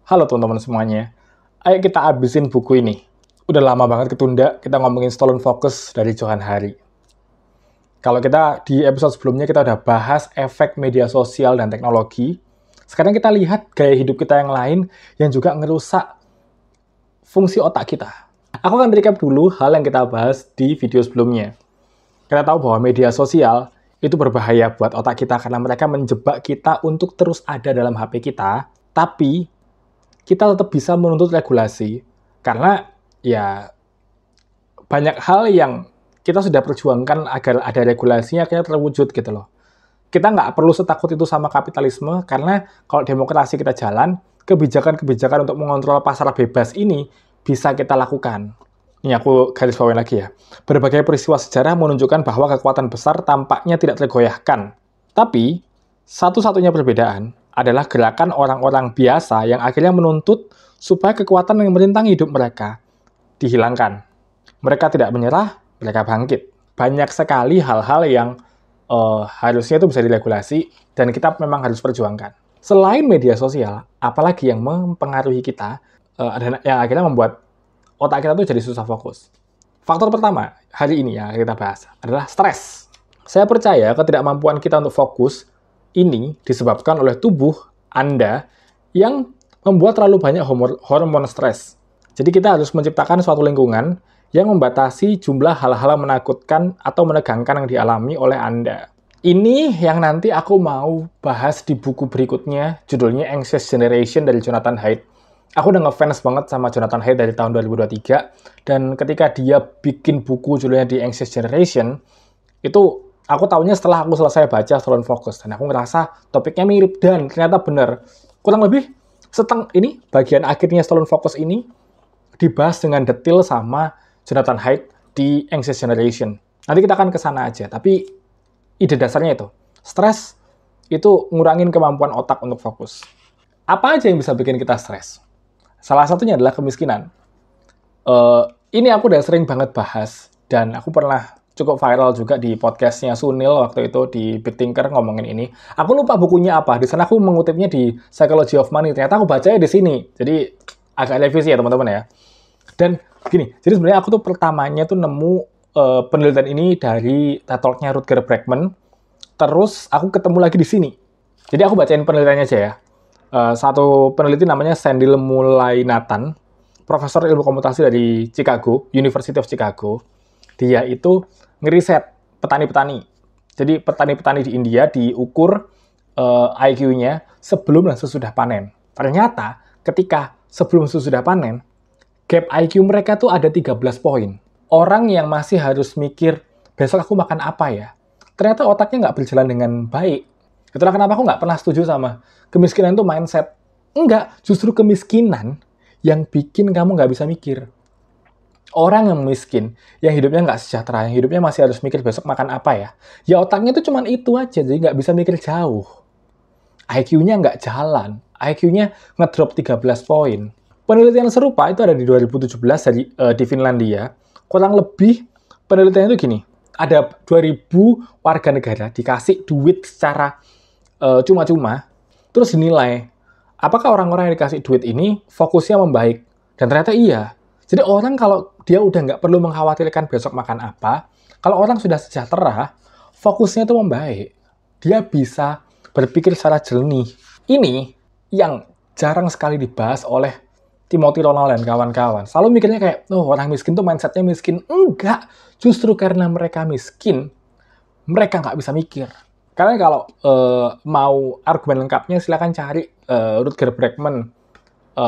Halo teman-teman semuanya, ayo kita abisin buku ini. Udah lama banget ketunda, kita ngomongin Stolen Focus dari Johann Hari. Kalau kita di episode sebelumnya kita udah bahas efek media sosial dan teknologi, sekarang kita lihat gaya hidup kita yang lain yang juga ngerusak fungsi otak kita. Aku akan recap dulu hal yang kita bahas di video sebelumnya. Kita tahu bahwa media sosial itu berbahaya buat otak kita karena mereka menjebak kita untuk terus ada dalam HP kita, tapi kita tetap bisa menuntut regulasi karena ya banyak hal yang kita sudah perjuangkan agar ada regulasinya akhirnya terwujud gitu loh. Kita nggak perlu setakut itu sama kapitalisme karena kalau demokrasi kita jalan, kebijakan-kebijakan untuk mengontrol pasar bebas ini bisa kita lakukan. Ini aku garis bawahi lagi ya. Berbagai peristiwa sejarah menunjukkan bahwa kekuatan besar tampaknya tidak tergoyahkan. Tapi, satu-satunya perbedaan adalah gerakan orang-orang biasa yang akhirnya menuntut supaya kekuatan yang merintangi hidup mereka dihilangkan. Mereka tidak menyerah, mereka bangkit. Banyak sekali hal-hal yang harusnya itu bisa diregulasi dan kita memang harus perjuangkan. Selain media sosial, apalagi yang mempengaruhi kita, yang akhirnya membuat otak kita tuh jadi susah fokus. Faktor pertama hari ini yang kita bahas adalah stres. Saya percaya ketidakmampuan kita untuk fokus ini disebabkan oleh tubuh Anda yang membuat terlalu banyak hormon stres. Jadi kita harus menciptakan suatu lingkungan yang membatasi jumlah hal-hal menakutkan atau menegangkan yang dialami oleh Anda. Ini yang nanti aku mau bahas di buku berikutnya, judulnya Anxious Generation dari Jonathan Haidt. Aku udah ngefans banget sama Jonathan Haidt dari tahun 2023, dan ketika dia bikin buku judulnya The Anxious Generation, itu aku tahunya setelah aku selesai baca Stolen Focus, dan aku ngerasa topiknya mirip, dan ternyata benar. Kurang lebih, ini bagian akhirnya Stolen Focus ini dibahas dengan detail sama Jonathan Haidt di Anxious Generation. Nanti kita akan ke sana aja, tapi ide dasarnya itu, stres itu ngurangin kemampuan otak untuk fokus. Apa aja yang bisa bikin kita stres? Salah satunya adalah kemiskinan. Ini aku udah sering banget bahas, dan aku pernah cukup viral juga di podcastnya Sunil waktu itu di Big Thinker ngomongin ini. Aku lupa bukunya apa, di sana aku mengutipnya di Psychology of Money, ternyata aku bacanya di sini. Jadi agak revisi ya teman-teman ya. Dan gini, jadi sebenarnya aku tuh pertamanya tuh nemu penelitian ini dari TED Talk-nya Rutger Bregman, terus aku ketemu lagi di sini. Jadi aku bacain penelitiannya aja ya. Satu peneliti namanya Sandil Mulainathan, profesor ilmu komputasi dari Chicago, University of Chicago. Dia itu ngeriset petani-petani. Jadi petani-petani di India diukur IQ-nya sebelum dan sesudah panen. Ternyata ketika sebelum sesudah panen, gap IQ mereka tuh ada 13 poin. Orang yang masih harus mikir, besok aku makan apa ya? Ternyata otaknya nggak berjalan dengan baik. Itulah kenapa aku nggak pernah setuju sama kemiskinan itu mindset. Enggak, justru kemiskinan yang bikin kamu nggak bisa mikir. Orang yang miskin, yang hidupnya nggak sejahtera, yang hidupnya masih harus mikir besok makan apa ya, ya otaknya itu cuma itu aja, jadi nggak bisa mikir jauh. IQ-nya nggak jalan, IQ-nya ngedrop 13 poin. Penelitian serupa itu ada di 2017 di Finlandia. Kurang lebih penelitiannya itu gini, ada 2000 warga negara dikasih duit secara cuma-cuma, terus dinilai, apakah orang-orang yang dikasih duit ini fokusnya membaik? Dan ternyata iya. Jadi orang kalau dia udah nggak perlu mengkhawatirkan besok makan apa, kalau orang sudah sejahtera, fokusnya itu membaik. Dia bisa berpikir secara jernih. Ini yang jarang sekali dibahas oleh Timothy Ronald dan kawan-kawan. Selalu mikirnya kayak, orang miskin tuh mindsetnya miskin. Enggak, justru karena mereka miskin, mereka nggak bisa mikir. Karena kalau mau argumen lengkapnya, silakan cari Rutger Bregman.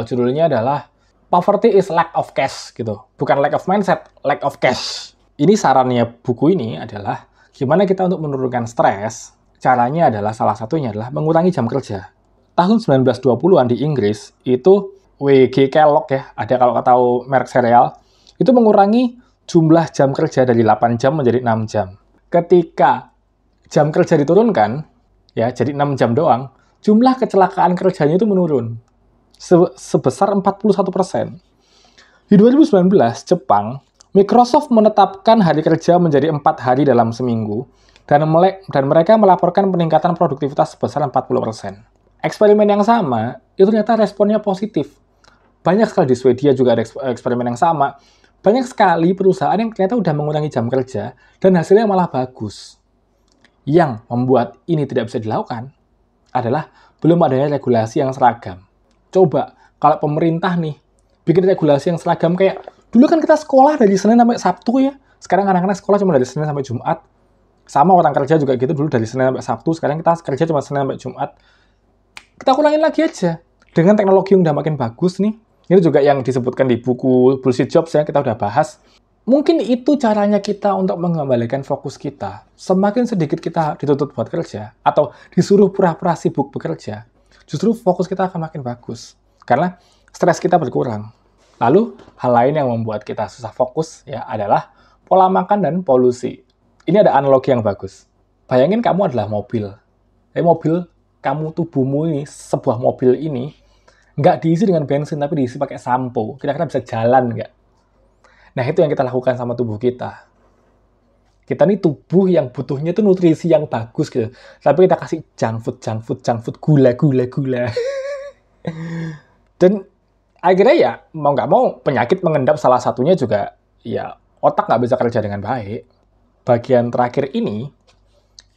Judulnya adalah Poverty is Lack of Cash, gitu. Bukan lack of mindset, lack of cash. Ini sarannya buku ini adalah gimana kita untuk menurunkan stres. Caranya adalah, salah satunya adalah mengurangi jam kerja. Tahun 1920-an di Inggris, itu W.G. Kellogg ya, ada kalau tahu merek sereal, itu mengurangi jumlah jam kerja dari 8 jam menjadi 6 jam. Ketika jam kerja diturunkan, ya jadi 6 jam doang, jumlah kecelakaan kerjanya itu menurun sebesar 41%. Di 2019, Jepang, Microsoft menetapkan hari kerja menjadi 4 hari dalam seminggu, dan mereka melaporkan peningkatan produktivitas sebesar 40%. Eksperimen yang sama, itu ternyata responnya positif. Banyak sekali di Swedia juga ada eksperimen yang sama. Banyak sekali perusahaan yang ternyata udah mengurangi jam kerja, dan hasilnya malah bagus. Yang membuat ini tidak bisa dilakukan adalah belum adanya regulasi yang seragam. Coba, kalau pemerintah nih, bikin regulasi yang seragam kayak, dulu kan kita sekolah dari Senin sampai Sabtu ya, sekarang anak-anak sekolah cuma dari Senin sampai Jumat, sama orang kerja juga gitu, dulu dari Senin sampai Sabtu, sekarang kita kerja cuma Senin sampai Jumat. Kita kurangin lagi aja. Dengan teknologi yang udah makin bagus nih, ini juga yang disebutkan di buku Bullshit Jobs ya, kita udah bahas. Mungkin itu caranya kita untuk mengembalikan fokus kita. Semakin sedikit kita dituntut buat kerja, atau disuruh pura-pura sibuk bekerja, justru fokus kita akan makin bagus. Karena stres kita berkurang. Lalu, hal lain yang membuat kita susah fokus ya adalah pola makan dan polusi. Ini ada analogi yang bagus. Bayangin kamu adalah mobil. Mobil, kamu tubuhmu ini, sebuah mobil ini, nggak diisi dengan bensin, tapi diisi pakai sampo. Kira-kira bisa jalan nggak? Nah, itu yang kita lakukan sama tubuh kita. Kita nih tubuh yang butuhnya itu nutrisi yang bagus gitu. Tapi kita kasih junk food, gula. Dan akhirnya ya, mau nggak mau, penyakit mengendap salah satunya juga, ya otak nggak bisa kerja dengan baik. Bagian terakhir ini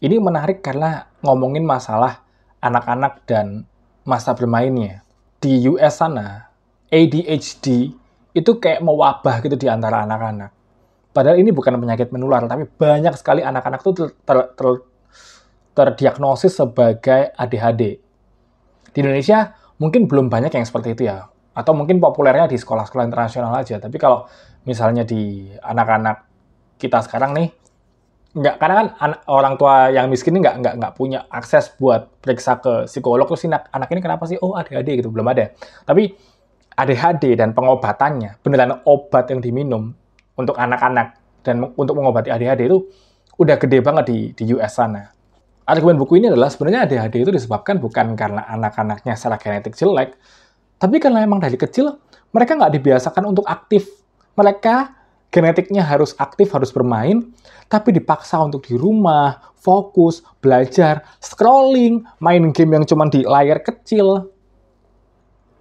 menarik karena ngomongin masalah anak-anak dan masa bermainnya. Di US sana, ADHD itu kayak mewabah gitu di antara anak-anak. Padahal ini bukan penyakit menular, tapi banyak sekali anak-anak itu terdiagnosis sebagai ADHD. Di Indonesia mungkin belum banyak yang seperti itu ya, atau mungkin populernya di sekolah-sekolah internasional aja. Tapi kalau misalnya di anak-anak kita sekarang nih, nggak, karena kan orang tua yang miskin ini nggak punya akses buat periksa ke psikolog, terus anak ini kenapa sih? Oh, ADHD gitu, belum ada. Tapi ADHD dan pengobatannya, beneran obat yang diminum untuk anak-anak dan untuk mengobati ADHD itu udah gede banget di US sana. Argumen buku ini adalah sebenarnya ADHD itu disebabkan bukan karena anak-anaknya secara genetik jelek, tapi karena emang dari kecil mereka nggak dibiasakan untuk aktif. Mereka genetiknya harus aktif, harus bermain, tapi dipaksa untuk di rumah, fokus, belajar, scrolling, main game yang cuma di layar kecil.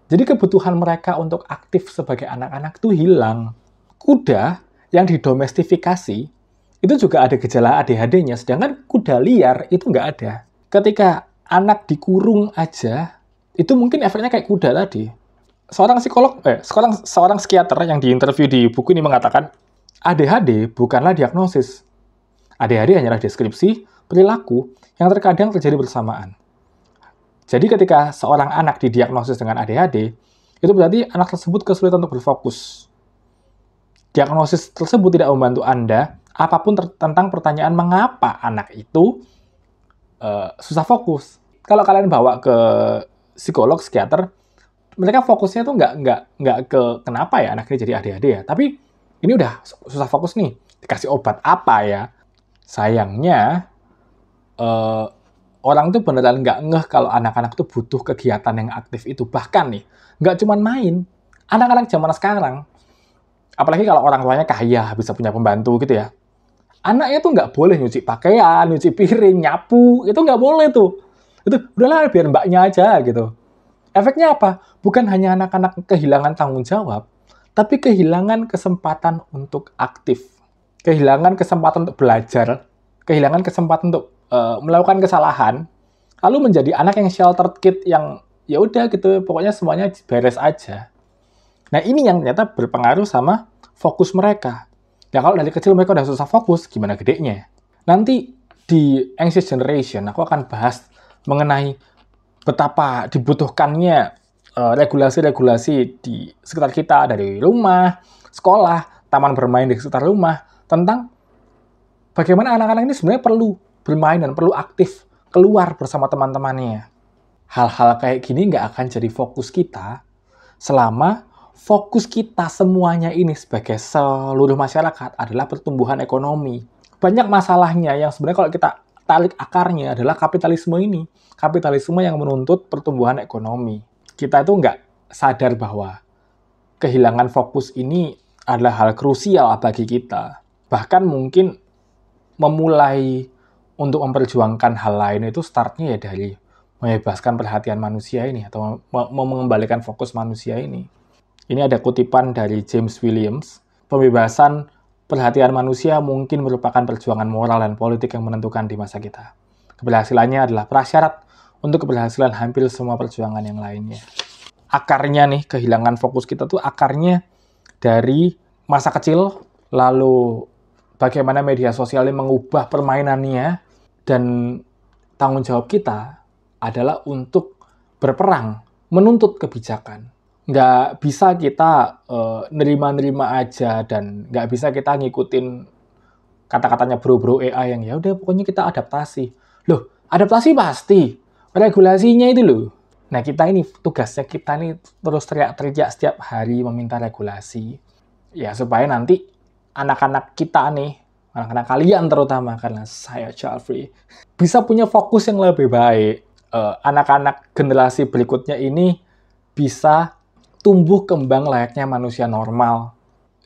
Jadi kebutuhan mereka untuk aktif sebagai anak-anak itu hilang. Kuda yang didomestifikasi, itu juga ada gejala ADHD-nya, sedangkan kuda liar itu nggak ada. Ketika anak dikurung aja, itu mungkin efeknya kayak kuda tadi. Seorang psikiater yang diinterview di buku ini mengatakan, ADHD bukanlah diagnosis. ADHD hanyalah deskripsi perilaku yang terkadang terjadi bersamaan. Jadi ketika seorang anak didiagnosis dengan ADHD, itu berarti anak tersebut kesulitan untuk berfokus. Diagnosis tersebut tidak membantu Anda apapun tentang pertanyaan mengapa anak itu susah fokus. Kalau kalian bawa ke psikolog, psikiater, mereka fokusnya tuh nggak ke kenapa ya anak ini jadi ADHD ya, tapi ini udah susah fokus nih, dikasih obat apa ya? Sayangnya, orang tuh beneran nggak ngeh kalau anak-anak tuh butuh kegiatan yang aktif itu. Bahkan nih, nggak cuma main. Anak-anak zaman sekarang, apalagi kalau orang tuanya kaya, bisa punya pembantu gitu ya. Anaknya tuh nggak boleh nyuci pakaian, nyuci piring, nyapu. Itu nggak boleh tuh. Itu udahlah biar mbaknya aja gitu. Efeknya apa? Bukan hanya anak-anak kehilangan tanggung jawab, tapi kehilangan kesempatan untuk aktif. Kehilangan kesempatan untuk belajar. Kehilangan kesempatan untuk melakukan kesalahan, lalu menjadi anak yang sheltered kid yang ya udah gitu, pokoknya semuanya beres aja. Nah, ini yang ternyata berpengaruh sama fokus mereka. Ya kalau dari kecil mereka udah susah fokus, gimana gedenya? Nanti di Anxious Generation aku akan bahas mengenai betapa dibutuhkannya regulasi-regulasi di sekitar kita, dari rumah, sekolah, taman bermain di sekitar rumah, tentang bagaimana anak-anak ini sebenarnya perlu bermain dan perlu aktif keluar bersama teman-temannya. Hal-hal kayak gini nggak akan jadi fokus kita selama fokus kita semuanya ini sebagai seluruh masyarakat adalah pertumbuhan ekonomi. Banyak masalahnya yang sebenarnya kalau kita tarik akarnya adalah kapitalisme ini. Kapitalisme yang menuntut pertumbuhan ekonomi. Kita itu nggak sadar bahwa kehilangan fokus ini adalah hal krusial bagi kita. Bahkan mungkin memulai untuk memperjuangkan hal lain itu startnya ya dari membebaskan perhatian manusia ini atau mau mengembalikan fokus manusia ini. Ini ada kutipan dari James Williams, pembebasan perhatian manusia mungkin merupakan perjuangan moral dan politik yang menentukan di masa kita. Keberhasilannya adalah prasyarat untuk keberhasilan hampir semua perjuangan yang lainnya. Akarnya nih, kehilangan fokus kita tuh akarnya dari masa kecil, lalu bagaimana media sosial ini mengubah permainannya, dan tanggung jawab kita adalah untuk berperang, menuntut kebijakan. Nggak bisa kita nerima-nerima aja, dan nggak bisa kita ngikutin kata-katanya bro-bro AI yang ya udah pokoknya kita adaptasi. Loh, adaptasi pasti. Regulasinya itu loh. Nah, tugasnya kita ini terus teriak-teriak setiap hari meminta regulasi. Ya, supaya nanti anak-anak kita nih, anak-anak kalian terutama, karena saya Jeffrey, bisa punya fokus yang lebih baik. Anak-anak generasi berikutnya ini bisa tumbuh kembang layaknya manusia normal.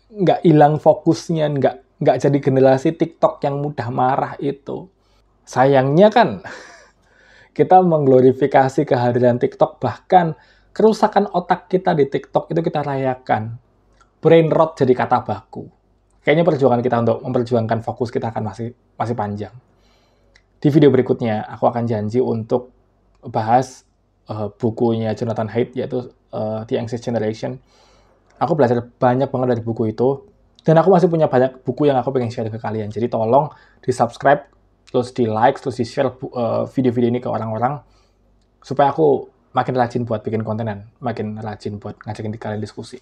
Nggak hilang fokusnya, nggak jadi generasi TikTok yang mudah marah itu. Sayangnya kan, kita mengglorifikasi kehadiran TikTok, bahkan kerusakan otak kita di TikTok itu kita rayakan. Brain rot jadi kata baku. Kayaknya perjuangan kita untuk memperjuangkan fokus kita akan masih panjang. Di video berikutnya, aku akan janji untuk bahas bukunya Jonathan Haidt, yaitu The Anxious Generation. Aku belajar banyak banget dari buku itu, dan aku masih punya banyak buku yang aku pengen share ke kalian. Jadi tolong di-subscribe, terus di-like, terus di-share video-video ini ke orang-orang, supaya aku makin rajin buat bikin konten dan makin rajin buat ngajakin kalian diskusi.